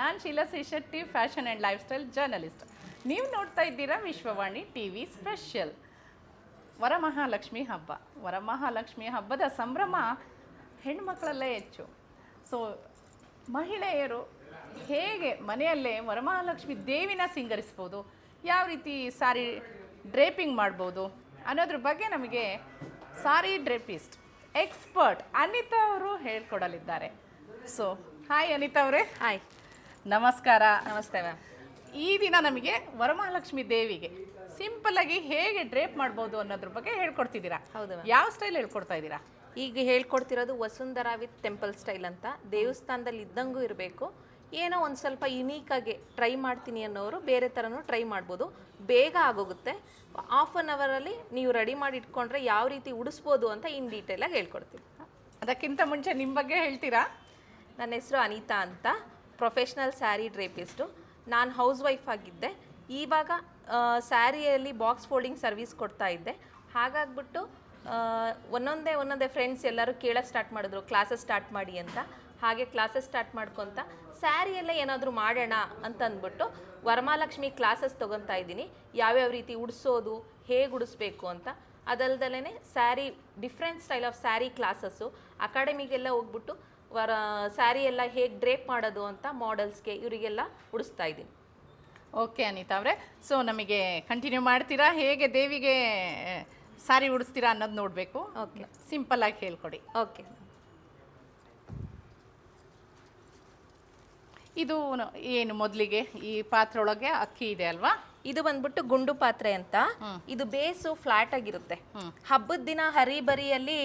ನಾನು Sheela Shetty, fashion and lifestyle journalist. ನೀವು ನೋಡ್ತಾ ಇದ್ದೀರಾ ವಿಶ್ವವಾಣಿ ಟಿವಿ ಸ್ಪೆಷಲ್. ವರಮಹಾಲಕ್ಷ್ಮಿ ಹಬ್ಬ. ವರಮಹಾಲಕ್ಷ್ಮಿ ಹಬ್ಬದ ಸಂಭ್ರಮ ಹೆಣ್ಮಕ್ಳಲ್ಲೇ ಹೆಚ್ಚು. ಸೊ ಮಹಿಳೆಯರು ಹೇಗೆ ಮನೆಯಲ್ಲೇ ವರಮಹಾಲಕ್ಷ್ಮಿ ದೇವಿನ ಸಿಂಗರಿಸ್ಬೋದು, ಯಾವ ರೀತಿ ಸಾರಿ ಡ್ರೇಪಿಂಗ್ ಮಾಡ್ಬೋದು ಅನ್ನೋದ್ರ ಬಗ್ಗೆ ನಮಗೆ ಸಾರಿ ಡ್ರೇಪಿಸ್ಟ್ ಎಕ್ಸ್ಪರ್ಟ್ ಅನಿತಾ ಅವರು ಹೇಳ್ಕೊಡಲಿದ್ದಾರೆ. ಸೊ ಹಾಯ್ ಅನಿತಾ ಅವರೇ. ಹಾಯ್, ನಮಸ್ಕಾರ. ನಮಸ್ತೆ ಮ್ಯಾಮ್. ಈ ದಿನ ನಮಗೆ ವರಮಹಾಲಕ್ಷ್ಮಿ ದೇವಿಗೆ ಸಿಂಪಲ್ ಆಗಿ ಹೇಗೆ ಡ್ರೇಪ್ ಮಾಡ್ಬೋದು ಅನ್ನೋದ್ರ ಬಗ್ಗೆ ಹೇಳ್ಕೊಡ್ತಿದ್ದೀರಾ. ಹೌದು ಮ್ಯಾಮ್. ಯಾವ ಸ್ಟೈಲ್ ಹೇಳ್ಕೊಡ್ತಾ ಇದ್ದೀರಾ? ಈಗ ಹೇಳ್ಕೊಡ್ತಿರೋದು ವಸುಂಧರಾ ವಿತ್ ಟೆಂಪಲ್ ಸ್ಟೈಲ್ ಅಂತ. ದೇವಸ್ಥಾನದಲ್ಲಿ ಇದ್ದಂಗೂ ಇರಬೇಕು, ಏನೋ ಒಂದು ಸ್ವಲ್ಪ ಯುನೀಕಾಗಿ ಟ್ರೈ ಮಾಡ್ತೀನಿ ಅನ್ನೋರು ಬೇರೆ ಥರನೂ ಟ್ರೈ ಮಾಡ್ಬೋದು. ಬೇಗ ಆಗೋಗುತ್ತೆ. ಹಾಫ್ ಆನ್ ಅವರಲ್ಲಿ ನೀವು ರೆಡಿ ಮಾಡಿ ಇಟ್ಕೊಂಡ್ರೆ ಯಾವ ರೀತಿ ಉಡಿಸ್ಬೋದು ಅಂತ ಇನ್ ಡೀಟೇಲಾಗಿ ಹೇಳ್ಕೊಡ್ತೀನಿ. ಅದಕ್ಕಿಂತ ಮುಂಚೆ ನಿಮ್ಮ ಬಗ್ಗೆ ಹೇಳ್ತೀರಾ? ನನ್ನ ಹೆಸರು ಅನಿತಾ ಅಂತ, ಪ್ರೊಫೆಷ್ನಲ್ ಸ್ಯಾರಿ ಡ್ರೇಪಿಸ್ಟು. ನಾನು ಹೌಸ್ ವೈಫ್ ಆಗಿದ್ದೆ. ಇವಾಗ ಸ್ಯಾರಿಯಲ್ಲಿ ಬಾಕ್ಸ್ ಫೋಲ್ಡಿಂಗ್ ಸರ್ವಿಸ್ ಕೊಡ್ತಾ ಇದ್ದೆ. ಹಾಗಾಗ್ಬಿಟ್ಟು ಒಂದೊಂದೇ ಫ್ರೆಂಡ್ಸ್ ಎಲ್ಲರೂ ಕೇಳೋಕ್ಕೆ ಸ್ಟಾರ್ಟ್ ಮಾಡಿದ್ರು, ಕ್ಲಾಸಸ್ ಸ್ಟಾರ್ಟ್ ಮಾಡಿ ಅಂತ. ಹಾಗೆ ಕ್ಲಾಸಸ್ ಸ್ಟಾರ್ಟ್ ಮಾಡ್ಕೊತ ಸ್ಯಾರಿಯಲ್ಲೇ ಏನಾದರೂ ಮಾಡೋಣ ಅಂತ ಅಂದ್ಬಿಟ್ಟು ವರಮಹಾಲಕ್ಷ್ಮಿ ಕ್ಲಾಸಸ್ ತೊಗೊತಾ ಇದ್ದೀನಿ. ಯಾವ್ಯಾವ ರೀತಿ ಉಡಿಸೋದು, ಹೇಗೆ ಉಡಿಸ್ಬೇಕು ಅಂತ. ಅದಲ್ದಲೇ sari different style of sari classes ಅಕಾಡೆಮಿಗೆಲ್ಲ ಹೋಗ್ಬಿಟ್ಟು ಸ್ಯಾರಿ ಎಲ್ಲ ಹೇಗೆ ಡ್ರೇಪ್ ಮಾಡೋದು ಅಂತ ಮಾಡೆಲ್ಸ್ಗೆ ಇವರಿಗೆಲ್ಲ ಉಡಿಸ್ತಾ ಇದ್ದೀನಿ. ಓಕೆ ಅನಿತಾ ಅವರೇ, ಸೊ ನಮಗೆ ಕಂಟಿನ್ಯೂ ಮಾಡ್ತೀರಾ? ಹೇಗೆ ದೇವಿಗೆ ಸಾರಿ ಉಡಿಸ್ತೀರಾ ಅನ್ನೋದು ನೋಡಬೇಕು. ಓಕೆ, ಸಿಂಪಲ್ ಆಗಿ ಹೇಳ್ಕೊಡಿ. ಓಕೆ. ಇದು ಏನು ಮೊದಲಿಗೆ ಈ ಪಾತ್ರೆ ಒಳಗೆ ಅಕ್ಕಿ ಇದೆ ಅಲ್ವಾ? ಇದು ಬಂದ್ಬಿಟ್ಟು ಗುಂಡು ಪಾತ್ರೆ ಅಂತ. ಇದು ಬೇಸು ಫ್ಲಾಟ್ ಆಗಿರುತ್ತೆ. ಹಬ್ಬದ ದಿನ ಹರಿಬರಿಯಲ್ಲಿ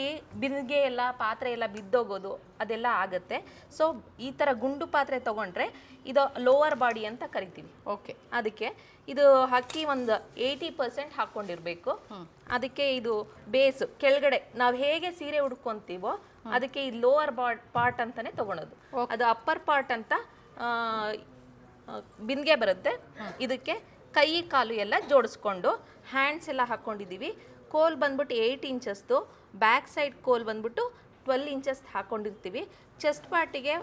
ಬಿಂದಿಗೆ ಎಲ್ಲ ಪಾತ್ರೆ ಎಲ್ಲ ಬಿದ್ದೋಗೋದು ಅದೆಲ್ಲ ಆಗುತ್ತೆ. ಸೊ ಈ ತರ ಗುಂಡು ಪಾತ್ರೆ ತಗೊಂಡ್ರೆ ಇದು ಲೋವರ್ ಬಾಡಿ ಅಂತ ಕರಿತೀವಿ. ಓಕೆ. ಅದಕ್ಕೆ ಇದು ಅಕ್ಕಿ ಒಂದು 80% ಹಾಕೊಂಡಿರ್ಬೇಕು. ಅದಕ್ಕೆ ಇದು ಬೇಸು ಕೆಳಗಡೆ ನಾವು ಹೇಗೆ ಸೀರೆ ಉಡ್ಕೊಂತೀವೋ ಅದಕ್ಕೆ ಈ ಲೋವರ್ ಪಾರ್ಟ್ ಅಂತಾನೆ ತಗೊಳೋದು. ಅದು ಅಪ್ಪರ್ ಪಾರ್ಟ್ ಅಂತ ಬಿಂದಿಗೆ ಬರುತ್ತೆ. ಇದಕ್ಕೆ ಕೈ ಕಾಲು ಎಲ್ಲ ಜೋಡಿಸ್ಕೊಂಡು ಹ್ಯಾಂಡ್ಸ್ ಎಲ್ಲ ಹಾಕ್ಕೊಂಡಿದ್ದೀವಿ. ಕೋಲ್ ಬಂದ್ಬಿಟ್ಟು 8 ಇಂಚಸ್ದು, ಬ್ಯಾಕ್ ಸೈಡ್ ಕೋಲ್ ಬಂದ್ಬಿಟ್ಟು 12 ಇಂಚಸ್ ಹಾಕ್ಕೊಂಡಿರ್ತೀವಿ. ಚೆಸ್ಟ್ ಪಾರ್ಟಿಗೆ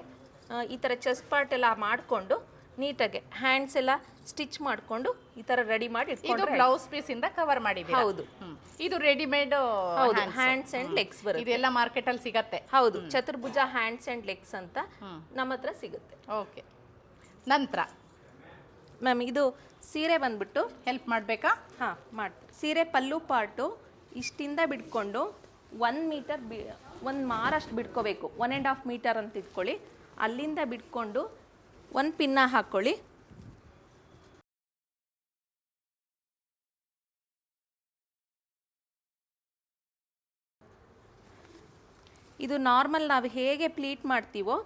ಈ ಥರ ಚೆಸ್ಟ್ ಪಾರ್ಟ್ ಎಲ್ಲ ಮಾಡಿಕೊಂಡು ನೀಟಾಗಿ ಹ್ಯಾಂಡ್ಸ್ ಎಲ್ಲ ಸ್ಟಿಚ್ ಮಾಡಿಕೊಂಡು ಈ ಥರ ರೆಡಿ ಮಾಡಿ ಇಟ್ಕೊಂಡು ಬ್ಲೌಸ್ ಪೀಸ್ ಇಂದ ಕವರ್ ಮಾಡಿದ್ದೀವಿ. ಹೌದು, ಇದು ರೆಡಿಮೇಡ್. ಹೌದು, ಹ್ಯಾಂಡ್ಸ್ ಅಂಡ್ ಲೆಗ್ಸ್ ಬರುತ್ತೆ. ಇದೆಲ್ಲ ಮಾರ್ಕೆಟ್ ಅಲ್ಲಿ ಸಿಗತ್ತೆ. ಹೌದು, ಚತುರ್ಭುಜ ಹ್ಯಾಂಡ್ಸ್ ಅಂಡ್ ಲೆಗ್ಸ್ ಅಂತ ನಮ್ಮ ಹತ್ರ ಸಿಗುತ್ತೆ. ಓಕೆ. ನಂತರ ಮ್ಯಾಮ್ ಇದು ಸೀರೆ ಬಂದ್ಬಿಟ್ಟು ಹೆಲ್ಪ್ ಮಾಡಬೇಕಾ? ಹಾಂ, ಮಾಡ್ತೀವಿ. ಸೀರೆ ಪಲ್ಲು ಪಾರ್ಟು ಇಷ್ಟಿಂದ ಬಿಟ್ಕೊಂಡು 1 ಮೀಟರ್ ಒಂದು ಮಾರಷ್ಟು ಬಿಟ್ಕೋಬೇಕು. 1.5 ಮೀಟರ್ ಅಂತ ಇಟ್ಕೊಳ್ಳಿ. ಅಲ್ಲಿಂದ ಬಿಟ್ಕೊಂಡು ಒಂದು ಪಿನ್ನ ಹಾಕ್ಕೊಳ್ಳಿ. ಇದು ನಾರ್ಮಲ್ ನಾವು ಹೇಗೆ ಪ್ಲೀಟ್ ಮಾಡ್ತೀವೋ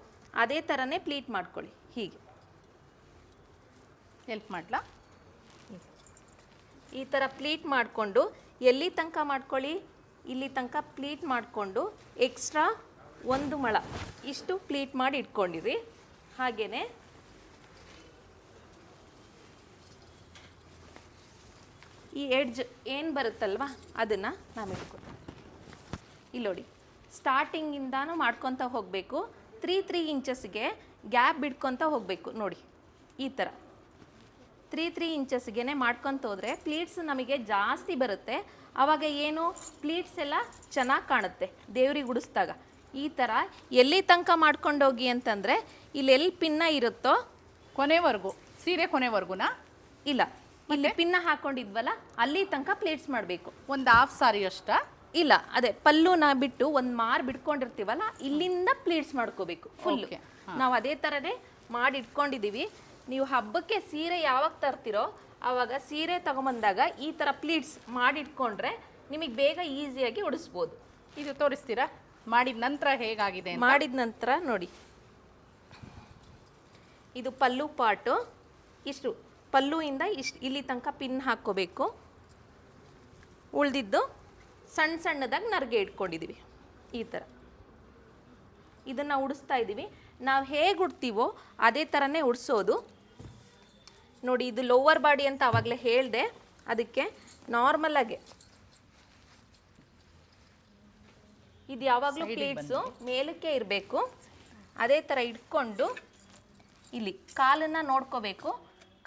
ಅದೇ ಥರನೇ ಪ್ಲೀಟ್ ಮಾಡ್ಕೊಳ್ಳಿ. ಹೀಗೆ ಹೆಲ್ಪ್ ಮಾಡ್ಲಾ? ಈ ಥರ ಪ್ಲೀಟ್ ಮಾಡಿಕೊಂಡು ಎಲ್ಲಿ ತನಕ ಮಾಡ್ಕೊಳ್ಳಿ, ಇಲ್ಲಿ ತನಕ ಪ್ಲೀಟ್ ಮಾಡಿಕೊಂಡು ಎಕ್ಸ್ಟ್ರಾ 1 ಮೊಳ ಇಷ್ಟು ಪ್ಲೀಟ್ ಮಾಡಿ ಇಟ್ಕೊಂಡಿರಿ. ಹಾಗೆಯೇ ಈ ಎಡ್ಜ್ ಏನು ಬರುತ್ತಲ್ವ ಅದನ್ನು ನಾವು ಇಟ್ಕೊಂಡು ಇಲ್ಲಿ ನೋಡಿ, ಸ್ಟಾರ್ಟಿಂಗಿಂದಾನು ಮಾಡ್ಕೊತ ಹೋಗಬೇಕು. 3 ಇಂಚಸ್ಗೆ ಗ್ಯಾಪ್ ಬಿಡ್ಕೊತ ಹೋಗಬೇಕು. ನೋಡಿ ಈ ಥರ 3 ಇಂಚಸ್ಗೆ ಮಾಡ್ಕೊತ ಹೋದರೆ ಪ್ಲೀಟ್ಸ್ ನಮಗೆ ಜಾಸ್ತಿ ಬರುತ್ತೆ. ಆವಾಗ ಏನು ಪ್ಲೀಟ್ಸ್ ಎಲ್ಲ ಚೆನ್ನಾಗಿ ಕಾಣುತ್ತೆ ದೇವ್ರಿಗೆ ಉಡಿಸ್ದಾಗ. ಈ ಥರ ಎಲ್ಲಿ ತನಕ ಮಾಡ್ಕೊಂಡೋಗಿ ಅಂತಂದರೆ ಇಲ್ಲಿ ಪಿನ್ನ ಇರುತ್ತೋ ಕೊನೆವರೆಗೂ, ಸೀರೆ ಕೊನೆವರೆಗೂನಾ? ಇಲ್ಲ, ಇಲ್ಲಿ ಪಿನ್ನ ಹಾಕೊಂಡಿದ್ವಲ್ಲ ಅಲ್ಲಿ ತನಕ ಪ್ಲೇಟ್ಸ್ ಮಾಡಬೇಕು. ಒಂದು ಹಾಫ್ ಸಾರಿ ಅಷ್ಟ? ಇಲ್ಲ, ಅದೇ ಪಲ್ಲುನ ಬಿಟ್ಟು ಒಂದು ಮಾರು ಬಿಟ್ಕೊಂಡಿರ್ತೀವಲ್ಲ ಇಲ್ಲಿಂದ ಪ್ಲೇಟ್ಸ್ ಮಾಡ್ಕೋಬೇಕು ಫುಲ್. ನಾವು ಅದೇ ಥರನೇ ಮಾಡಿ ಇಟ್ಕೊಂಡಿದ್ದೀವಿ. ನೀವು ಹಬ್ಬಕ್ಕೆ ಸೀರೆ ಯಾವಾಗ ತರ್ತಿರೋ ಆವಾಗ ಸೀರೆ ತಗೊಂಬಂದಾಗ ಈ ಥರ ಪ್ಲೀಟ್ಸ್ ಮಾಡಿಟ್ಕೊಂಡ್ರೆ ನಿಮಗೆ ಬೇಗ ಈಸಿಯಾಗಿ ಉಡಿಸ್ಬೋದು. ಇದು ತೋರಿಸ್ತೀರಾ ಮಾಡಿದ ನಂತರ ಹೇಗಾಗಿದೆ? ಮಾಡಿದ ನಂತರ ನೋಡಿ, ಇದು ಪಲ್ಲು ಪಾರ್ಟು. ಇಷ್ಟು ಪಲ್ಲುಯಿಂದ ಇಲ್ಲಿ ತನಕ ಪಿನ್ ಹಾಕ್ಕೋಬೇಕು. ಉಳಿದಿದ್ದು ಸಣ್ಣದಾಗಿ ನರ್ಗೆ ಇಟ್ಕೊಂಡಿದ್ದೀವಿ. ಈ ಥರ ಇದನ್ನು ಉಡಿಸ್ತಾ ಇದ್ದೀವಿ. ನಾವು ಹೇಗೆ ಉಡ್ತೀವೋ ಅದೇ ಥರನೇ ಉಡಿಸೋದು. ನೋಡಿ, ಇದು ಲೋವರ್ ಬಾಡಿ ಅಂತ ಆವಾಗಲೇ ಹೇಳಿದೆ. ಅದಕ್ಕೆ ನಾರ್ಮಲಾಗೆ ಇದು ಯಾವಾಗಲೂ ಪ್ಲೇಟ್ಸು ಮೇಲಕ್ಕೆ ಇರಬೇಕು. ಅದೇ ಥರ ಇಟ್ಕೊಂಡು ಇಲ್ಲಿ ಕಾಲನ್ನು ನೋಡ್ಕೋಬೇಕು,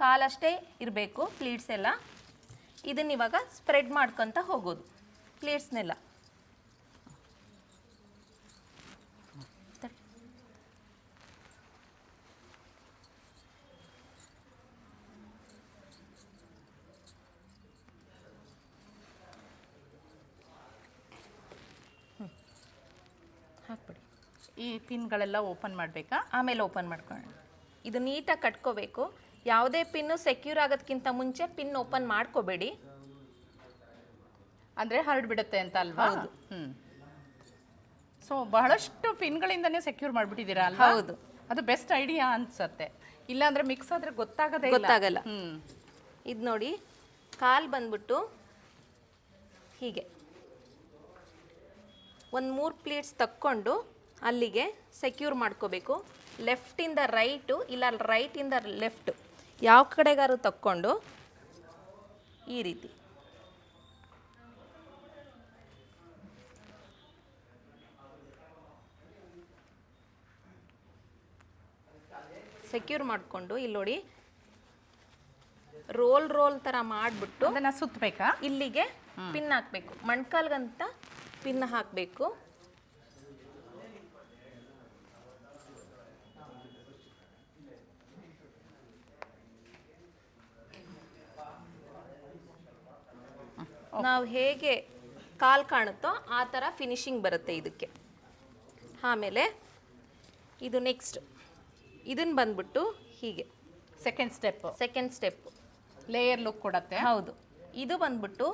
ಕಾಲಷ್ಟೇ ಇರಬೇಕು ಪ್ಲೀಟ್ಸ್ ಎಲ್ಲ. ಇದನ್ನ ಇವಾಗ ಸ್ಪ್ರೆಡ್ ಮಾಡ್ಕೊತ ಹೋಗೋದು ಪ್ಲೇಟ್ಸ್ನೆಲ್ಲ. ಹಾಕ್ಬಿಡಿ. ಈ ಪಿನ್ಗಳೆಲ್ಲ ಓಪನ್ ಮಾಡಬೇಕಾ? ಆಮೇಲೆ ಓಪನ್ ಮಾಡ್ಕೊಳ್ಳೋಣ. ಇದು ನೀಟಾಗಿ ಕಟ್ಕೋಬೇಕು. ಯಾವುದೇ ಪಿನ್ನು ಸೆಕ್ಯೂರ್ ಆಗೋದಕ್ಕಿಂತ ಮುಂಚೆ ಪಿನ್ ಓಪನ್ ಮಾಡ್ಕೋಬೇಡಿ, ಅಂದರೆ ಹರಡ್ಬಿಡುತ್ತೆ ಅಂತ ಅಲ್ವಾ? ಹೌದು. ಸೊ ಬಹಳಷ್ಟು ಪಿನ್ಗಳಿಂದನೇ ಸೆಕ್ಯೂರ್ ಮಾಡಿಬಿಟ್ಟಿದ್ದೀರಾ ಅಲ್ವಾ? ಹೌದು. ಅದು ಬೆಸ್ಟ್ ಐಡಿಯಾ ಅನ್ಸತ್ತೆ. ಇಲ್ಲಾಂದ್ರೆ ಮಿಕ್ಸ್ ಆದರೆ ಗೊತ್ತಾಗಲ್ಲ. ಇದು ನೋಡಿ, ಕಾಲು ಬಂದ್ಬಿಟ್ಟು ಹೀಗೆ ಒಂದು 3 ಪ್ಲೇಟ್ಸ್ ತಕ್ಕೊಂಡು ಅಲ್ಲಿಗೆ ಸೆಕ್ಯೂರ್ ಮಾಡ್ಕೋಬೇಕು. ಲೆಫ್ಟಿಂದ ರೈಟು ಇಲ್ಲ ರೈಟಿಂದ ಲೆಫ್ಟ್ ಯಾವ ಕಡೆಗಾರು ತಕ್ಕೊಂಡು ಈ ರೀತಿ ಸೆಕ್ಯೂರ್ ಮಾಡಿಕೊಂಡು ಇಲ್ಲಿ ನೋಡಿ ರೋಲ್ ಥರ ಮಾಡಿಬಿಟ್ಟು ಅದನ್ನ ಸುತ್ತಬೇಕಾ? ಇಲ್ಲಿಗೆ ಪಿನ್ ಹಾಕಬೇಕು. ಮಣ್ಕಾಲ್ಗಂತ ಪಿನ್ ಹಾಕಬೇಕು. ನಾವು ಹೇಗೆ ಕಾಲು ಕಾಣುತ್ತೋ ಆ ಥರ ಫಿನಿಶಿಂಗ್ ಬರುತ್ತೆ ಇದಕ್ಕೆ. ಆಮೇಲೆ ಇದು ನೆಕ್ಸ್ಟ್ ಇದನ್ನು ಬಂದ್ಬಿಟ್ಟು ಹೀಗೆ ಸೆಕೆಂಡ್ ಸ್ಟೆಪ್ ಲೇಯರ್ ಲುಕ್ ಕೊಡತ್ತೆ. ಹೌದು. ಇದು ಬಂದ್ಬಿಟ್ಟು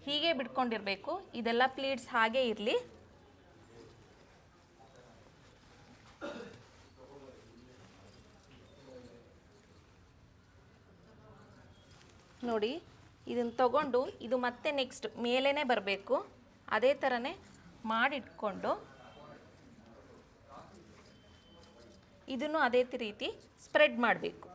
ಹೀಗೆ ಬಿಟ್ಕೊಂಡಿರಬೇಕು. ಇದೆಲ್ಲ ಪ್ಲೀಟ್ಸ್ ಹಾಗೆ ಇರಲಿ. ನೋಡಿ, ಇದನ್ನು ತಗೊಂಡು ಇದು ಮತ್ತೆ ನೆಕ್ಸ್ಟ್ ಮೇಲೇ ಬರಬೇಕು. ಅದೇ ಥರನೇ ಮಾಡಿಟ್ಕೊಂಡು ಇದನ್ನು ಅದೇ ರೀತಿ ಸ್ಪ್ರೆಡ್ ಮಾಡಬೇಕು.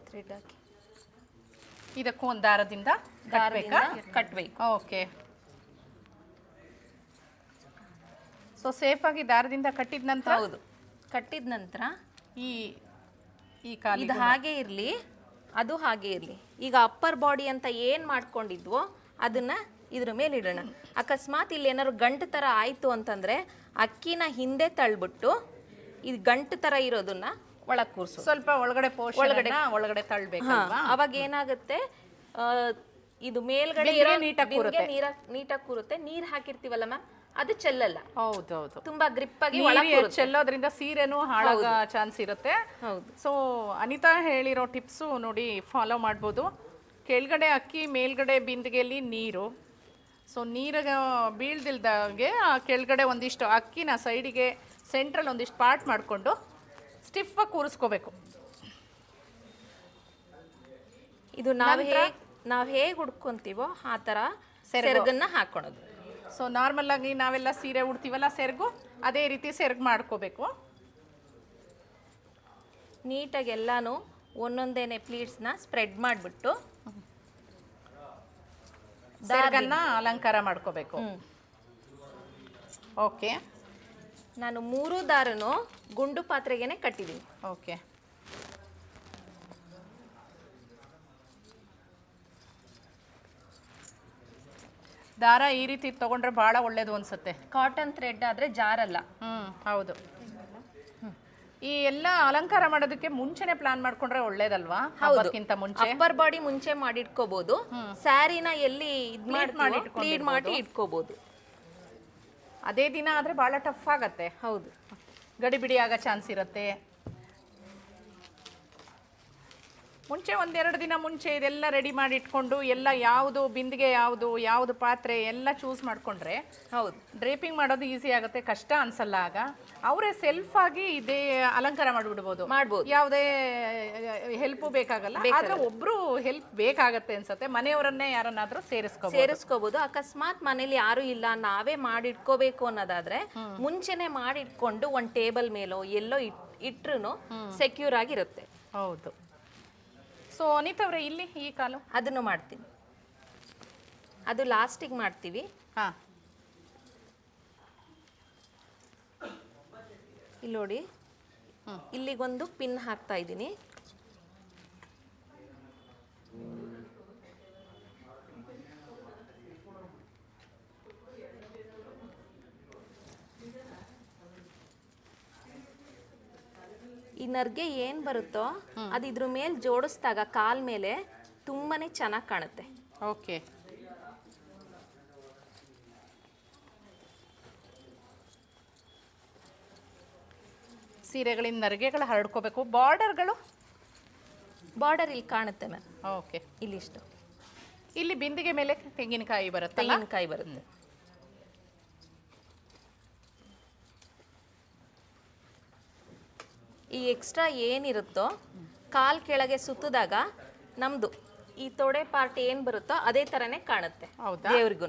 ಥ್ರೆಡ್ ಹಾಕಿ ಇದಕ್ಕೂ ಒಂದು ದಾರದಿಂದ ಕಟ್ಟಬೇಕು. ಓಕೆ. ಸೊ ಸೇಫ್ ಆಗಿ ದಾರದಿಂದ ಕಟ್ಟಿದ ನಂತರ? ಹೌದು. ಕಟ್ಟಿದ ನಂತರ ಈ ಈ ಕಾಲು ಇದು ಹಾಗೆ ಇರಲಿ, ಅದು ಹಾಗೆ ಇರಲಿ. ಈಗ ಅಪ್ಪರ್ ಬಾಡಿ ಅಂತ ಏನು ಮಾಡ್ಕೊಂಡಿದ್ವೋ ಅದನ್ನ ಇದ್ರ ಮೇಲೆ ಇಡೋಣ. ಅಕಸ್ಮಾತ್ ಇಲ್ಲಿ ಏನಾದ್ರು ಗಂಟು ಥರ ಆಯಿತು ಅಂತಂದರೆ ಅಕ್ಕಿನ ಹಿಂದೆ ತಳ್ಬಿಟ್ಟು ಇದು ಗಂಟು ಥರ ಇರೋದನ್ನ ಒಳಗೆ ಕೂರಿಸು. ಸ್ವಲ್ಪ ಒಳಗಡೆ ಒಳಗಡೆ ತಳ್ಳಬೇಕಲ್ವಾ? ಅವಾಗ ಏನಾಗುತ್ತೆ, ಇದು ಮೇಲ್ಗಡೆ ನೀಟಾಗಿ ಕೂರುತ್ತೆ. ನೀರು ಹಾಕಿರ್ತೀವಲ್ಲ ಮ್ಯಾಮ್, ಅದು ಚೆಲ್ಲಲ್ಲ. ಹೌದೌದು. ತುಂಬಾ ಗ್ರಿಪ್ ಆಗಿ ಚೆಲ್ಲೋದ್ರಿಂದ ಸೀರೆನೂ ಹಾಳಾಗೋ ಚಾನ್ಸ್ ಇರುತ್ತೆ. ಹೌದು. ಸೊ ಅನಿತಾ ಹೇಳಿರೋ ಟಿಪ್ಸು ನೋಡಿ ಫಾಲೋ ಮಾಡ್ಬೋದು. ಕೆಳಗಡೆ ಅಕ್ಕಿ, ಮೇಲ್ಗಡೆ ಬಿಂದಿಗೆಯಲ್ಲಿ ನೀರು. ಸೊ ನೀರು ಬೀಳ್ದಿಲ್ದಾಗೆ ಕೆಳಗಡೆ ಒಂದಿಷ್ಟು ಅಕ್ಕಿನ ಸೈಡಿಗೆ ಸೆಂಟ್ರಲ್ ಒಂದಿಷ್ಟು ಪಾರ್ಟ್ ಮಾಡಿಕೊಂಡು ಸ್ಟಿಫಾಗಿ ಕೂರಿಸ್ಕೋಬೇಕು. ಇದು ನಾವು ಹೇಗೆ ಹುಡ್ಕೊಂತೀವೋ ಆ ಥರ ಸೆರಗನ್ನ ಹಾಕೊಳ್ಳೋದು. ಸೊ ನಾರ್ಮಲ್ ಆಗಿ ನಾವೆಲ್ಲ ಸೀರೆ ಉಡ್ತೀವಲ್ಲ ಸೆರಗು, ಅದೇ ರೀತಿ ಸೆರಗು ಮಾಡ್ಕೋಬೇಕು. ನೀಟಾಗಿ ಎಲ್ಲಾನು ಒಂದೊಂದೇನೆ ಪ್ಲೀಟ್ಸ್ನ ಸ್ಪ್ರೆಡ್ ಮಾಡಿಬಿಟ್ಟು ಸೆರಗನ್ನ ಅಲಂಕಾರ ಮಾಡ್ಕೋಬೇಕು. ಓಕೆ. ನಾನು 3 ದಾರನು ಗುಂಡು ಪಾತ್ರೆಗೇನೆ ಕಟ್ಟಿದ್ದೀನಿ. ಓಕೆ. ದಾರ ಈ ರೀತಿ ತಗೊಂಡ್ರೆ ಬಹಳ ಒಳ್ಳೇದು ಅನ್ಸುತ್ತೆ. ಕಾಟನ್ ಥ್ರೆಡ್ ಆದ್ರೆ ಜಾರಲ್ಲ. ಹೌದು. ಈ ಎಲ್ಲ ಅಲಂಕಾರ ಮಾಡೋದಕ್ಕೆ ಮುಂಚೆನೆ ಪ್ಲಾನ್ ಮಾಡ್ಕೊಂಡ್ರೆ ಒಳ್ಳೇದಲ್ವಾ? ಹಬ್ಬಕ್ಕಿಂತ ಮುಂಚೆ ಅಪ್ಪರ್ ಬಾಡಿ ಮುಂಚೆ ಮಾಡಿಟ್ಕೋಬಹುದು. ಸ್ಯಾರಿನ ಎಲ್ಲಿ ಪ್ಲೀಡ್ ಮಾಡಿ ಇಟ್ಕೋಬಹುದು. ಅದೇ ದಿನ ಆದ್ರೆ ಬಹಳ ಟಫ್ ಆಗತ್ತೆ. ಮುಂಚೆ ಒಂದೆರಡು ದಿನ ಮುಂಚೆ ಇದೆಲ್ಲ ರೆಡಿ ಮಾಡಿ ಇಟ್ಕೊಂಡು ಎಲ್ಲ ಯಾವುದು ಬಿಂದಿಗೆ ಯಾವುದು ಪಾತ್ರೆ ಎಲ್ಲ ಚೂಸ್ ಮಾಡಿಕೊಂಡ್ರೆ ಹೌದು, ಡ್ರೇಪಿಂಗ್ ಮಾಡೋದು ಈಸಿ ಆಗುತ್ತೆ, ಕಷ್ಟ ಅನ್ಸಲ್ಲ. ಆಗ ಅವರೇ ಸೆಲ್ಫ್ ಆಗಿ ಇದೇ ಅಲಂಕಾರ ಮಾಡಿಬಿಡ್ಬೋದು, ಯಾವುದೇ ಹೆಲ್ಪು ಬೇಕಾಗಲ್ಲ. ಆದ್ರೆ ಒಬ್ರು ಹೆಲ್ಪ್ ಬೇಕಾಗತ್ತೆ ಅನ್ಸತ್ತೆ, ಮನೆಯವರನ್ನೇ ಯಾರನ್ನಾದ್ರೂ ಸೇರಿಸ್ಕೋಬಹುದು. ಅಕಸ್ಮಾತ್ ಮನೇಲಿ ಯಾರು ಇಲ್ಲ, ನಾವೇ ಮಾಡಿಟ್ಕೋಬೇಕು ಅನ್ನೋದಾದ್ರೆ ಮುಂಚೆನೆ ಮಾಡಿಟ್ಕೊಂಡು ಒಂದ್ ಟೇಬಲ್ ಮೇಲೋ ಎಲ್ಲೋ ಇಟ್ರು ಸೆಕ್ಯೂರ್ ಆಗಿರುತ್ತೆ. ಹೌದು. ಸೊ ಅನಿತಾ ಅವರೇ, ಇಲ್ಲಿ ಈ ಕಾಲು ಅದನ್ನು ಮಾಡ್ತೀನಿ, ಅದು ಲಾಸ್ಟಿಗೆ ಮಾಡ್ತೀವಿ. ಹಾ, ಇಲ್ಲಿ ನೋಡಿ, ಇಲ್ಲಿಗೊಂದು ಪಿನ್ ಹಾಕ್ತಾ ಇದ್ದೀನಿ. ಈ ನರ್ಗೆ ಏನ್ ಬರುತ್ತೋ ಅದು ಇದ್ರ ಮೇಲೆ ಜೋಡಿಸಿದಾಗ ಕಾಲ್ ಮೇಲೆ ತುಂಬಾನೇ ಚೆನ್ನಾಗಿ ಕಾಣುತ್ತೆ. ಓಕೆ. ಸೀರೆಗಳಿಂದ ನರಿಗೆಗಳು ಹರಡ್ಕೋಬೇಕು. ಬಾರ್ಡರ್ ಇಲ್ಲಿ ಕಾಣುತ್ತೆ ಮ್ಯಾಮ್. ಓಕೆ. ಇಲ್ಲಿಷ್ಟು, ಇಲ್ಲಿ ಬಿಂದಿಗೆ ಮೇಲೆ ತೆಂಗಿನಕಾಯಿ ಬರುತ್ತೆ. ತೆಂಗಿನಕಾಯಿ ಬರುತ್ತೆ. ಈ ಎಕ್ಸ್ಟ್ರಾ ಏನಿರುತ್ತೋ ಕಾಲ್ ಕೆಳಗೆ ಸುತ್ತಿದಾಗ ನಮ್ದು ಈ ತೊಡೆ ಪಾರ್ಟ್ ಏನ್ ಬರುತ್ತೋ ಅದೇ ತರನೇ ಕಾಣುತ್ತೆ ದೇವ್ರಿಗೂ.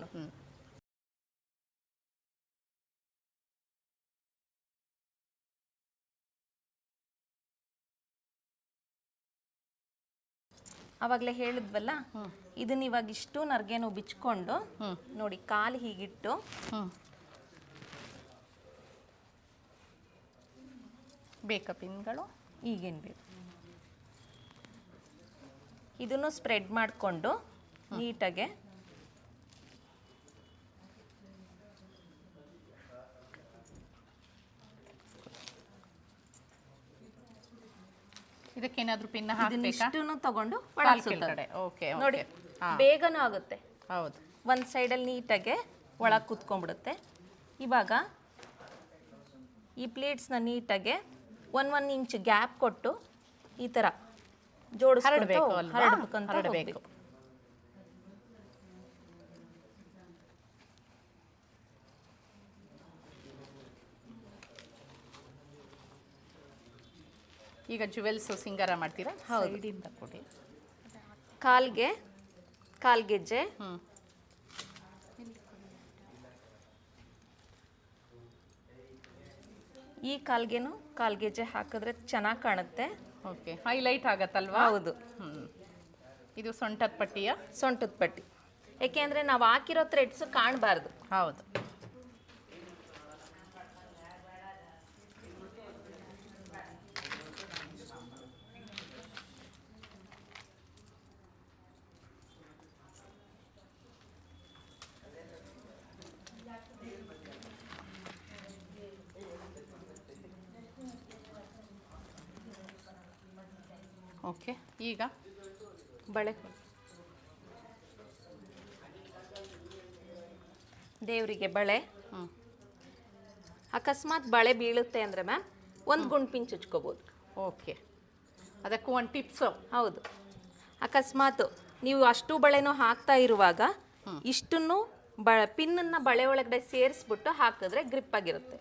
ಅವಾಗಲೇ ಹೇಳಿದ್ವಲ್ಲ, ಇದನ್ನ ಇವಾಗ ಇಷ್ಟು ನರ್ಗೆನು ಬಿಚ್ಕೊಂಡು ನೋಡಿ, ಕಾಲು ಹೀಗಿಟ್ಟು ಬೇಕಾ ಪಿನ್ಗಳು, ಈಗೇನು ಬೇಕು ಇದನ್ನು ಸ್ಪ್ರೆಡ್ ಮಾಡಿಕೊಂಡು ನೀಟಾಗೆ ಇದಕ್ಕೇನಾದ್ರೂ ಪಿನ್ ಹಾಕಬೇಕಾ? ಇಷ್ಟನ್ನು ತಗೊಂಡು ಓಕೆ. ನೋಡಿ, ಬೇಗನೂ ಆಗುತ್ತೆ. ಹೌದು. ಒಂದು ಸೈಡಲ್ಲಿ ನೀಟಾಗೆ ಒಳಗೆ ಕೂತ್ಕೊಂಡ್ಬಿಡುತ್ತೆ. ಇವಾಗ ಈ ಪ್ಲೇಟ್ಸ್ನ ನೀಟಾಗೆ 1 ಇಂಚ್ ಗ್ಯಾಪ್ ಕೊಟ್ಟು ಈ ಥರ ಹರಡಬೇಕು. ಈಗ ಜುವೆಲ್ಸ್ ಸಿಂಗಾರ ಮಾಡ್ತೀರಾ? ಸೈಡಿಂದ ಕೊಡಿ. ಕಾಲ್ಗೆಜ್ಜೆ, ಈ ಕಾಲ್ಗೆಜ್ಜೆ ಹಾಕಿದ್ರೆ ಚೆನ್ನಾಗಿ ಕಾಣುತ್ತೆ. ಓಕೆ, ಹೈಲೈಟ್ ಆಗತ್ತಲ್ವಾ? ಹೌದು. ಇದು ಸೊಂಟದ ಪಟ್ಟಿ, ಯಾಕೆಂದ್ರೆ ನಾವು ಹಾಕಿರೋ ಥ್ರೆಡ್ಸ್ ಕಾಣಬಾರ್ದು. ಹೌದು. ಓಕೆ. ಈಗ ಬಳೆ, ದೇವರಿಗೆ ಬಳೆ. ಅಕಸ್ಮಾತ್ ಬಳೆ ಬೀಳುತ್ತೆ ಅಂದ್ರೆ ಮ್ಯಾಮ್ ಒಂದು ಗುಂಡ್ಪಿನ್ ಚುಚ್ಕೋಬಹುದು. ಓಕೆ, ಅದಕ್ಕೂ ಒಂದು ಟಿಪ್ಸ್. ಹೌದು. ಅಕಸ್ಮಾತ್ ನೀವು ಅಷ್ಟು ಬಳೆನೂ ಹಾಕ್ತಾ ಇರುವಾಗ ಇಷ್ಟನ್ನು ಪಿನ್ನನ್ನು ಬಳೆ ಒಳಗಡೆ ಸೇರಿಸ್ಬಿಟ್ಟು ಹಾಕಿದ್ರೆ ಗ್ರಿಪ್ ಆಗಿರುತ್ತೆ.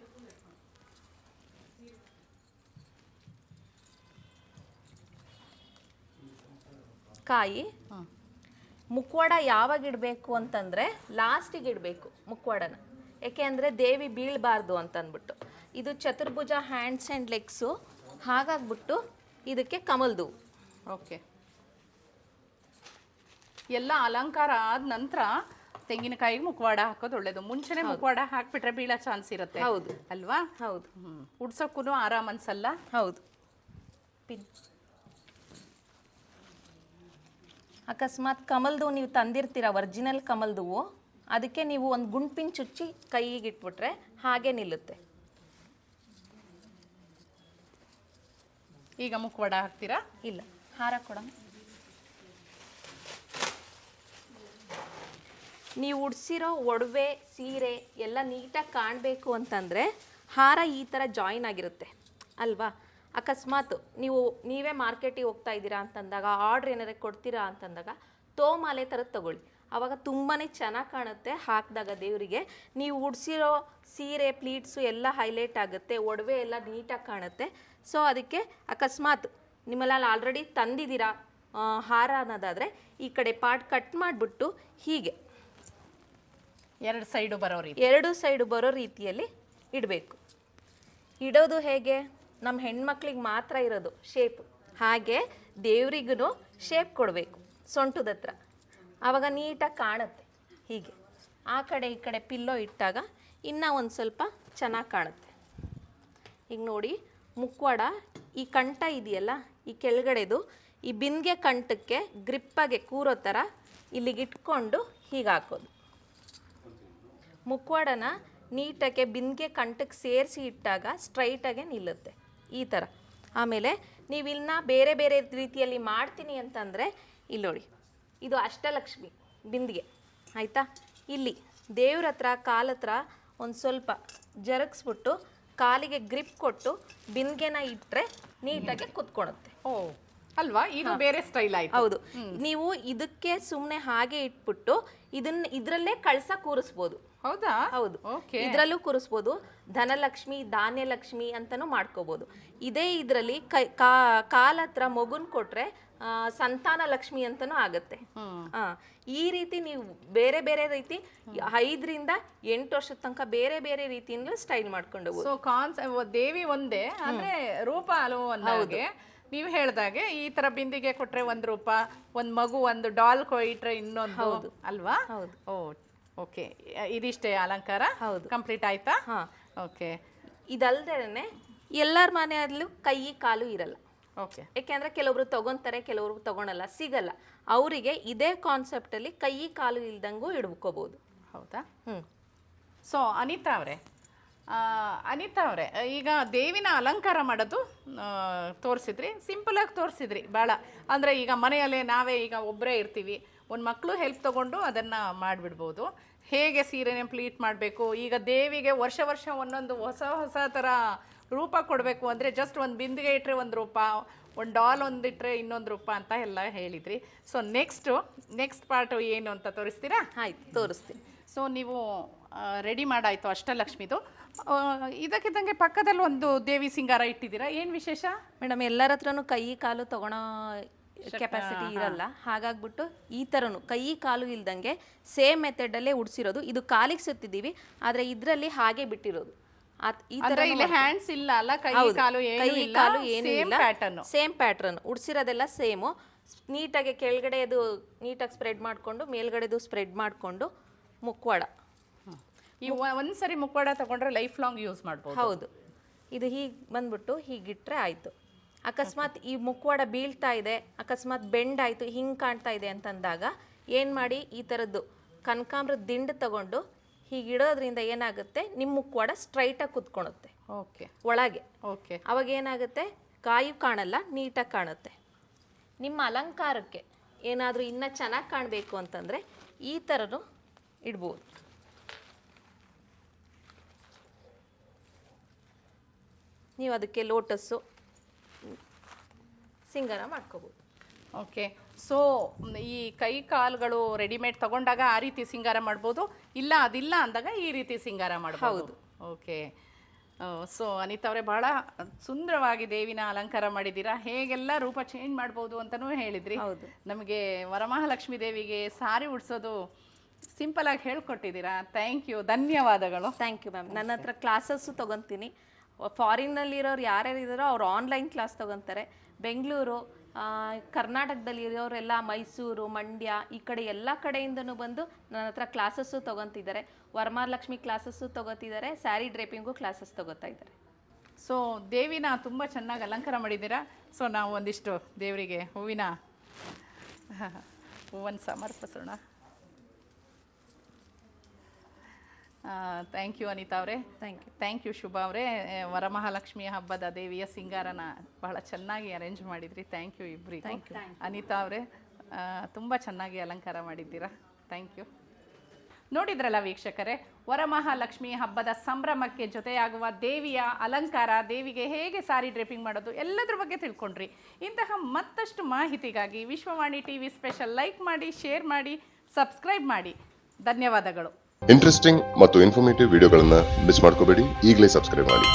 ಕಾಯಿ ಮುಖವಾಡ ಯಾವಾಗ ಇಡಬೇಕು ಅಂತಂದರೆ ಲಾಸ್ಟಿಗೆ ಇಡಬೇಕು ಮುಖವಾಡನ, ಏಕೆ ಅಂದರೆ ದೇವಿ ಬೀಳಬಾರ್ದು ಅಂತಂದ್ಬಿಟ್ಟು. ಇದು ಚತುರ್ಭುಜ ಹ್ಯಾಂಡ್ಸ್ ಆ್ಯಂಡ್ ಲೆಗ್ಸು, ಹಾಗಾಗ್ಬಿಟ್ಟು ಇದಕ್ಕೆ ಕಮಲ್ದು. ಓಕೆ. ಎಲ್ಲ ಅಲಂಕಾರ ಆದ ನಂತರ ತೆಂಗಿನಕಾಯಿಗೆ ಮುಖವಾಡ ಹಾಕೋದು ಒಳ್ಳೇದು. ಮುಂಚೆನೆ ಮುಖವಾಡ ಹಾಕ್ಬಿಟ್ರೆ ಬೀಳೋ ಚಾನ್ಸ್ ಇರುತ್ತೆ. ಹೌದು ಅಲ್ವಾ? ಹೌದು. ಉಡ್ಸೋಕ್ಕೂ ಆರಾಮ್ ಅನ್ಸಲ್ಲ. ಹೌದು. ಪಿನ್ ಅಕಸ್ಮಾತ್ ಕಮಲ್ದು ನೀವು ತಂದಿರ್ತೀರ, ಒರಿಜಿನಲ್ ಕಮಲ್ದು, ಅದಕ್ಕೆ ನೀವು ಒಂದು ಗುಂಡ್ಪಿನ್ ಚುಚ್ಚಿ ಕೈಗೆ ಇಟ್ಬಿಟ್ರೆ ಹಾಗೆ ನಿಲ್ಲುತ್ತೆ. ಈಗ ಮುಖವಾಡ ಹಾಕ್ತೀರಾ? ಇಲ್ಲ, ಹಾರ ಕೊಡ. ನೀವು ಉಡ್ಸಿರೋ ಒಡವೆ ಸೀರೆ ಎಲ್ಲ ನೀಟಾಗಿ ಕಾಣಬೇಕು ಅಂತಂದರೆ ಹಾರ ಈ ಥರ ಜಾಯಿನ್ ಆಗಿರುತ್ತೆ ಅಲ್ವಾ? ಅಕಸ್ಮಾತ್ ನೀವೇ ಮಾರ್ಕೆಟಿಗೆ ಹೋಗ್ತಾ ಇದ್ದೀರಾ ಅಂತಂದಾಗ ಆರ್ಡ್ರ್ ಏನಾರು ಕೊಡ್ತೀರಾ ಅಂತಂದಾಗ ತೋಮಾಲೆ ಥರದ್ದು ತಗೊಳ್ಳಿ. ಆವಾಗ ತುಂಬಾ ಚೆನ್ನಾಗಿ ಕಾಣುತ್ತೆ ಹಾಕಿದಾಗ ದೇವರಿಗೆ. ನೀವು ಉಡ್ಸಿರೋ ಸೀರೆ ಪ್ಲೀಟ್ಸು ಎಲ್ಲ ಹೈಲೈಟ್ ಆಗುತ್ತೆ, ಒಡವೆ ಎಲ್ಲ ನೀಟಾಗಿ ಕಾಣುತ್ತೆ. ಸೊ ಅದಕ್ಕೆ ಅಕಸ್ಮಾತ್ ನಿಮ್ಮಲ್ಲಿ ಆಲ್ರೆಡಿ ತಂದಿದ್ದೀರಾ ಹಾರ ಅನ್ನೋದಾದರೆ ಈ ಕಡೆ ಪಾರ್ಟ್ ಕಟ್ ಮಾಡಿಬಿಟ್ಟು ಹೀಗೆ ಎರಡು ಸೈಡು ಬರೋ ರೀತಿಯಲ್ಲಿ ಇಡಬೇಕು. ಇಡೋದು ಹೇಗೆ, ನಮ್ಮ ಹೆಣ್ಮಕ್ಳಿಗೆ ಮಾತ್ರ ಇರೋದು ಶೇಪ್, ಹಾಗೆ ದೇವ್ರಿಗೂ ಶೇಪ್ ಕೊಡಬೇಕು ಸೊಂಟದ ಹತ್ರ. ಆವಾಗ ನೀಟಾಗಿ ಕಾಣುತ್ತೆ. ಹೀಗೆ ಆ ಕಡೆ ಈ ಕಡೆ ಪಿಲ್ಲೋ ಇಟ್ಟಾಗ ಇನ್ನೂ ಒಂದು ಸ್ವಲ್ಪ ಚೆನ್ನಾಗಿ ಕಾಣುತ್ತೆ. ಈಗ ನೋಡಿ, ಮುಖವಾಡ ಈ ಕಂಠ ಇದೆಯಲ್ಲ, ಈ ಕೆಳಗಡೆದು ಈ ಬಿಂದಿಗೆ ಕಂಠಕ್ಕೆ ಗ್ರಿಪ್ಪಾಗೆ ಕೂರೋ ಥರ ಇಲ್ಲಿಗೆ ಇಟ್ಕೊಂಡು ಹೀಗೆ ಹಾಕೋದು. ಮುಖವಾಡನ ನೀಟಾಗೆ ಬಿಂದಿಗೆ ಕಂಠಕ್ಕೆ ಸೇರಿಸಿ ಇಟ್ಟಾಗ ಸ್ಟ್ರೈಟಾಗೆ ನಿಲ್ಲುತ್ತೆ ಈ ಥರ. ಆಮೇಲೆ ನೀವು ಇನ್ನ ಬೇರೆ ಬೇರೆ ರೀತಿಯಲ್ಲಿ ಮಾಡ್ತೀನಿ ಅಂತಂದರೆ ಇಲ್ಲಿ ನೋಡಿ, ಇದು ಅಷ್ಟಲಕ್ಷ್ಮಿ ಬಿಂದಿಗೆ ಆಯಿತಾ. ಇಲ್ಲಿ ದೇವ್ರ ಹತ್ರ ಕಾಲ ಹತ್ರ ಒಂದು ಸ್ವಲ್ಪ ಜರುಗಿಸ್ಬಿಟ್ಟು ಕಾಲಿಗೆ ಗ್ರಿಪ್ ಕೊಟ್ಟು ಬಿಂದಿಗೆನ ಇಟ್ಟರೆ ನೀಟಾಗಿ ಕುತ್ಕೊಳುತ್ತೆ. ಓ ಅಲ್ವಾ, ಇದು ಬೇರೆ ಸ್ಟೈಲ್ ಆಯ್ತು. ಹೌದು, ನೀವು ಇದಕ್ಕೆ ಸುಮ್ಮನೆ ಹಾಗೆ ಇಟ್ಬಿಟ್ಟು ಇದರಲ್ಲೇ ಕಳಸ ಕೂರಿಸ್ಬೋದು. ಹೌದಾ? ಹೌದು, ಇದ್ರಲ್ಲೂ ಕೂರಿಸ್ಬೋದು. ಧನಲಕ್ಷ್ಮಿ, ಧಾನ್ಯಲಕ್ಷ್ಮಿ ಅಂತಾನೂ ಮಾಡ್ಕೋಬಹುದು. ಇದೇ ಇದರಲ್ಲಿ ಕಾಲ ಹತ್ರ ಮಗುನ್ ಕೊಟ್ರೆ ಸಂತಾನ ಲಕ್ಷ್ಮಿ ಅಂತಾನೂ ಆಗತ್ತೆ. ಈ ರೀತಿ ನೀವು ಬೇರೆ ಬೇರೆ ರೀತಿ 5 ರಿಂದ 8 ವರ್ಷದ ತನಕ ಬೇರೆ ಬೇರೆ ರೀತಿಯಿಂದ ಸ್ಟೈಲ್ ಮಾಡ್ಕೊಂಡು ಸೊ ದೇವಿ ಒಂದೇ ಅಂದ್ರೆ ರೂಪ ಅಲ್ವೋ ಅನ್ನೋಗೆ ನೀವು ಹೇಳ್ದಾಗೆ ಈ ತರ ಬಿಂದಿಗೆ ಕೊಟ್ರೆ ಒಂದು ರೂಪ, ಒಂದು ಮಗು, ಒಂದು ಡಾಲ್ ಕೊಟ್ರೆ ಇನ್ನೊಂದು ಅಲ್ವಾ? ಓ ಓಕೆ, ಇದಿಷ್ಟೇ ಅಲಂಕಾರ ಕಂಪ್ಲೀಟ್ ಆಯ್ತಾ? ಓಕೆ. ಇದಲ್ದೇನೆ ಎಲ್ಲರ ಮನೆಯಲ್ಲೂ ಕೈ ಕಾಲು ಇರಲ್ಲ. ಓಕೆ. ಯಾಕೆಂದ್ರೆ ಕೆಲವೊಬ್ರು ತಗೊಂತಾರೆ, ಕೆಲವೊಬ್ರು ತಗೊಳಲ್ಲ, ಸಿಗಲ್ಲ. ಅವರಿಗೆ ಇದೇ ಕಾನ್ಸೆಪ್ಟ್ ಅಲ್ಲಿ ಕೈ ಕಾಲು ಇಲ್ದಂಗೂ ಇಡ್ಕೋಬಹುದು. ಹೌದಾ? ಸೊ ಅನಿತಾ ಅವರೇ, ಈಗ ದೇವಿನ ಅಲಂಕಾರ ಮಾಡೋದು ತೋರಿಸಿದ್ರಿ, ಸಿಂಪಲ್ ಆಗಿ ತೋರಿಸಿದ್ರಿ ಭಾಳ. ಅಂದರೆ ಈಗ ಮನೆಯಲ್ಲೇ ನಾವೇ ಈಗ ಒಬ್ಬರೇ ಇರ್ತೀವಿ, ಒಂದು ಮಕ್ಕಳು ಹೆಲ್ಪ್ ತೊಗೊಂಡು ಅದನ್ನು ಮಾಡಿಬಿಡ್ಬೋದು. ಹೇಗೆ ಸೀರೆನೇ ಪ್ಲೀಟ್ ಮಾಡಬೇಕು, ಈಗ ದೇವಿಗೆ ವರ್ಷ ಒಂದೊಂದು ಹೊಸ ಥರ ರೂಪ ಕೊಡಬೇಕು ಅಂದರೆ ಜಸ್ಟ್ ಒಂದು ಬಿಂದಿಗೆ ಇಟ್ಟರೆ ಒಂದು ರೂಪ, ಒಂದು ಡಾಲ್ ಒಂದಿಟ್ಟರೆ ಇನ್ನೊಂದು ರೂಪ ಅಂತ ಎಲ್ಲ ಹೇಳಿದ್ರಿ. ಸೊ ನೆಕ್ಸ್ಟ್ ಪಾರ್ಟು ಏನು ಅಂತ ತೋರಿಸ್ತೀರಾ? ಆಯ್ತು, ತೋರಿಸ್ತೀನಿ. ಸೊ ನೀವು ರೆಡಿ ಮಾಡಾಯಿತು ಅಷ್ಟಲಕ್ಷ್ಮಿದು. ಇದಕ್ಕಿದ್ದಂಗೆ ಪಕ್ಕದಲ್ಲಿ ಒಂದು ದೇವಿ ಸಿಂಗಾರ ಇಟ್ಟಿದ್ದೀರಾ, ಏನು ವಿಶೇಷ ಮೇಡಮ್? ಎಲ್ಲರ ಹತ್ರನೂ ಕೈ ಕಾಲು ತಗೊಳೋ ಕೆಪಾಸಿಟಿ ಇರಲ್ಲ, ಹಾಗಾಗ್ಬಿಟ್ಟು ಈ ಥರನು ಕೈ ಕಾಲು ಇಲ್ದಂಗೆ ಸೇಮ್ ಮೆಥಡಲ್ಲೇ ಉಡ್ಸಿರೋದು. ಇದು ಕಾಲಿಗೆ ಸುತ್ತಿದ್ದೀವಿ, ಆದರೆ ಇದರಲ್ಲಿ ಹಾಗೆ ಬಿಟ್ಟಿರೋದು. ಹ್ಯಾಂಡ್ಸ್ ಇಲ್ಲ ಅಲ್ಲ, ಕೈ ಕಾಲು ಏನು ಇಲ್ಲ, ಸೇಮ್ ಪ್ಯಾಟರ್ನ್ ಉಡ್ಸಿರೋದೆಲ್ಲ ಸೇಮು. ನೀಟಾಗಿ ಕೆಳಗಡೆದು ನೀಟಾಗಿ ಸ್ಪ್ರೆಡ್ ಮಾಡಿಕೊಂಡು ಮೇಲ್ಗಡೆದು ಸ್ಪ್ರೆಡ್ ಮಾಡಿಕೊಂಡು ಮುಖವಾಡ. ಈ ಒಂದ್ಸರಿ ಮುಖವಾಡ ತಗೊಂಡ್ರೆ ಲೈಫ್ ಲಾಂಗ್ ಯೂಸ್ ಮಾಡ್ಬೋದು. ಹೌದು, ಇದು ಹೀಗೆ ಬಂದ್ಬಿಟ್ಟು ಹೀಗಿಟ್ರೆ ಆಯಿತು. ಅಕಸ್ಮಾತ್ ಈ ಮುಖವಾಡ ಬೀಳ್ತಾ ಇದೆ, ಅಕಸ್ಮಾತ್ ಬೆಂಡ್ ಆಯಿತು, ಹಿಂಗೆ ಕಾಣ್ತಾ ಇದೆ ಅಂತಂದಾಗ ಏನು ಮಾಡಿ, ಈ ಥರದ್ದು ಕನಕಾಂಬ್ರದ ದಿಂಡು ತಗೊಂಡು ಹೀಗಿಡೋದ್ರಿಂದ ಏನಾಗುತ್ತೆ, ನಿಮ್ಮ ಮುಖವಾಡ ಸ್ಟ್ರೈಟಾಗಿ ಕುತ್ಕೊಳುತ್ತೆ ಒಳಗೆ. ಅವಾಗ ಏನಾಗುತ್ತೆ, ಕಾಯು ಕಾಣಲ್ಲ, ನೀಟಾಗಿ ಕಾಣುತ್ತೆ. ನಿಮ್ಮ ಅಲಂಕಾರಕ್ಕೆ ಏನಾದರೂ ಇನ್ನೂ ಚೆನ್ನಾಗಿ ಕಾಣಬೇಕು ಅಂತಂದರೆ ಈ ಥರನೂ ಇಡ್ಬೋದು. ನೀವು ಅದಕ್ಕೆ ಲೋಟಸ್ಸು ಸಿಂಗಾರ ಮಾಡ್ಕೋಬೋದು. ಓಕೆ. ಸೊ ಈ ಕೈ ಕಾಲುಗಳು ರೆಡಿಮೇಡ್ ತಗೊಂಡಾಗ ಆ ರೀತಿ ಸಿಂಗಾರ ಮಾಡ್ಬೋದು, ಇಲ್ಲ ಅದಿಲ್ಲ ಅಂದಾಗ ಈ ರೀತಿ ಸಿಂಗಾರ ಮಾಡ್ಬೋದು. ಓಕೆ. ಸೊ ಅನಿತಾ ಅವರೇ, ಬಹಳ ಸುಂದರವಾಗಿ ದೇವಿನ ಅಲಂಕಾರ ಮಾಡಿದ್ದೀರಾ. ಹೇಗೆಲ್ಲ ರೂಪ ಚೇಂಜ್ ಮಾಡ್ಬೋದು ಅಂತಲೂ ಹೇಳಿದ್ರಿ. ನಮಗೆ ವರಮಹಾಲಕ್ಷ್ಮಿ ದೇವಿಗೆ ಸಾರಿ ಉಡ್ಸೋದು ಸಿಂಪಲ್ ಆಗಿ ಹೇಳ್ಕೊಟ್ಟಿದ್ದೀರಾ. ಥ್ಯಾಂಕ್ ಯು, ಧನ್ಯವಾದಗಳು. Thank you ma'am. ನನ್ನ ಹತ್ರ ಕ್ಲಾಸಸ್ಸು ತೊಗೊತೀನಿ. ಫಾರಿನ್ನಲ್ಲಿರೋರು ಯಾರ್ಯಾರು ಇದ್ದಾರೋ ಅವ್ರು ಆನ್ಲೈನ್ ಕ್ಲಾಸ್ ತೊಗೊತಾರೆ. ಬೆಂಗಳೂರು, ಕರ್ನಾಟಕದಲ್ಲಿ ಇರೋರೆಲ್ಲ ಮೈಸೂರು, ಮಂಡ್ಯ, ಈ ಕಡೆ ಎಲ್ಲ ಕಡೆಯಿಂದನೂ ಬಂದು ನನ್ನ ಹತ್ರ ಕ್ಲಾಸಸ್ಸು ತೊಗೊತಿದ್ದಾರೆ. ವರಮಹಾಲಕ್ಷ್ಮಿ ಕ್ಲಾಸಸ್ಸು ತೊಗೋತಿದ್ದಾರೆ, ಸ್ಯಾರಿ ಡ್ರೇಪಿಂಗು ಕ್ಲಾಸಸ್ ತೊಗೋತಾ ಇದ್ದಾರೆ. ಸೊ ದೇವಿನ ತುಂಬ ಚೆನ್ನಾಗಿ ಅಲಂಕಾರ ಮಾಡಿದ್ದೀರಾ. ಸೊ ನಾವು ಒಂದಿಷ್ಟು ದೇವರಿಗೆ ಹೂವನ್ನು ಸಮರ್ಪಿಸೋಣ. ಥ್ಯಾಂಕ್ ಯು ಅನಿತಾ ಅವರೇ. ಥ್ಯಾಂಕ್ ಯು ಶುಭ ಅವರೇ. ವರಮಹಾಲಕ್ಷ್ಮಿ ಹಬ್ಬದ ದೇವಿಯ ಸಿಂಗಾರನ ಬಹಳ ಚೆನ್ನಾಗಿ ಅರೇಂಜ್ ಮಾಡಿದ್ರಿ. ಥ್ಯಾಂಕ್ ಯು ಇಬ್ಬರಿಗೂ. ಅನಿತಾ ಅವರೇ, ತುಂಬ ಚೆನ್ನಾಗಿ ಅಲಂಕಾರ ಮಾಡಿದ್ದೀರಾ. Thank you. ನೋಡಿದ್ರಲ್ಲ ವೀಕ್ಷಕರೇ, ವರಮಹಾಲಕ್ಷ್ಮಿ ಹಬ್ಬದ ಸಂಭ್ರಮಕ್ಕೆ ಜೊತೆಯಾಗುವ ದೇವಿಯ ಅಲಂಕಾರ, ದೇವಿಗೆ ಹೇಗೆ ಸಾರಿ ಡ್ರೇಪಿಂಗ್ ಮಾಡೋದು ಎಲ್ಲದ್ರ ಬಗ್ಗೆ ತಿಳ್ಕೊಂಡ್ರಿ. ಇಂತಹ ಮತ್ತಷ್ಟು ಮಾಹಿತಿಗಾಗಿ ವಿಶ್ವವಾಣಿ ಟಿವಿ ಸ್ಪೆಷಲ್ ಲೈಕ್ ಮಾಡಿ, ಶೇರ್ ಮಾಡಿ, ಸಬ್ಸ್ಕ್ರೈಬ್ ಮಾಡಿ. ಧನ್ಯವಾದಗಳು. ಇಂಟ್ರೆಸ್ಟಿಂಗ್ ಮತ್ತು ಇನ್ಫಾರ್ಮೇಟಿವ್ ವಿಡಿಯೋಗಳನ್ನು ಮಿಸ್ ಮಾಡ್ಕೋಬೇಡಿ. ಈಗಲೇ ಸಬ್ಸ್ಕ್ರೈಬ್ ಮಾಡಿ.